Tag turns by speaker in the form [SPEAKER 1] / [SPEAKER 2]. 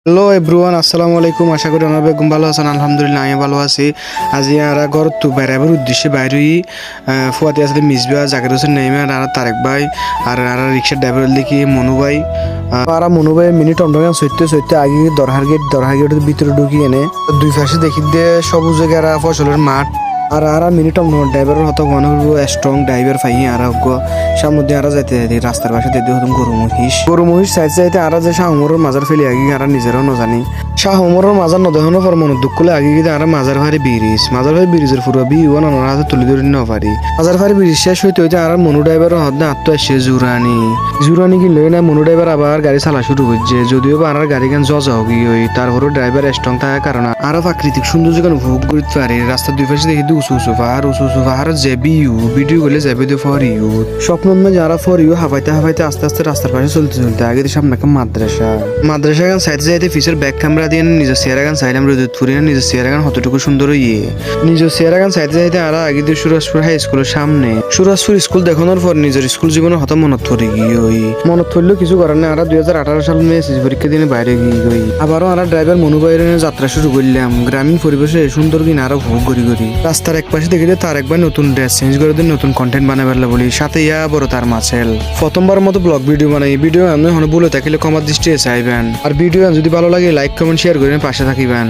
[SPEAKER 1] Hello everyone, আসসালামু আলাইকুম। আশা করি আমার বেগম ভালো আছেন। আলহামদুলিল্লাহ আমি ভালো আছি। আজি আমরা ঘর তো বেড়াবার উদ্দেশ্যে বাইরে ফুয়াতে আসলে মিসবা জাকির হোসেন নেইমে আর তারেক ভাই আর রিক্সার ড্রাইভার লিখি মনু ভাই আর মনু ভাই মিনি টমটমে সইতে সইতে আগে দরহার গেটের ভিতরে ঢুকি এনে দুই পাশে দেখি দিয়ে সবুজ জায়গা ফসলের মাঠ আর মিনি টমটম ড্রাইভারের হতো মনে হলো স্ট্রং ড্রাইভার পাই আর সামনে দিয়ে যাইতে যাইতে রাস্তার পাশে দেখতে হতাম গরু মহিষ চাইতে আর যে শাহ উমরের মাজার ফেলে আগে আর নিজেরও নজানি শাহ উমরের মাজার নদেহনো পর মনে দুঃখ করে আগে গিয়ে আর মাজার ভারি ব্রিজের পুরো বিও নানার হাতে তুলে ধরে ন পারি মাজার ভারি ব্রিজ শেষ হইতে হইতে আর মনু ড্রাইভারের হতে আত্ম আসছে জুরানি কি লই না মনু ড্রাইভার আবার গাড়ি চালা শুরু করছে যদিও বা আর গাড়ি গান জজা হোক ওই তারপরও ড্রাইভার স্ট্রং থাকার কারণে আরো প্রাকৃতিক সৌন্দর্য উপভোগ করতে পারি। রাস্তার দুই পাশে দেখি উঁচু উঁচু পাহাড় যে ভিডিও করলে যাবে তো ফর ইউ স্বপ্ন যারা ফর ইউ হাফাইতে আস্তে আস্তে রাস্তার পাশে চলতে আগে সামনে একটা মাদ্রাসা গান সাইতে যাইতে ফিসের ব্যাক ক্যামেরা দিয়ে নিজের চেয়ারা গান চাইলাম রোদুরি নিজের চেয়ারা গান কতটুকু সুন্দর নিজের চেয়ারা গান চাইতে যাইতে আর আগে দিয়ে সুরাজপুর হাই স্কুলের সামনে সুরাজপুর স্কুল দেখানোর পর নিজের স্কুল জীবনের হঠাৎ মনত পড়ে গিয়ে মনত পড়লেও কিছু করার নেই। আর 2018 সাল মে এসএসসি পরীক্ষা দিনে বাইরে গিয়ে আবারও আর ড্রাইভার মনু ভাইয়ের যাত্রা শুরু করলাম গ্রামীণ পরিবেশে সুন্দর কিনা আরো ভোগ করি রাস্তার এক পাশে দেখে তার একবার নতুন ড্রেস চেঞ্জ করে দিন নতুন কন্টেন্ট বানাবার বলি সাথে ইয়া বড় তার মাছেল প্রথমবার মতো ব্লগ ভিডিও বানাই ভিডিও আমি বলে থাকলে কমার দৃষ্টি চাইবেন আর ভিডিও যদি ভালো লাগে লাইক কমেন্ট শেয়ার করে পাশে থাকিবেন।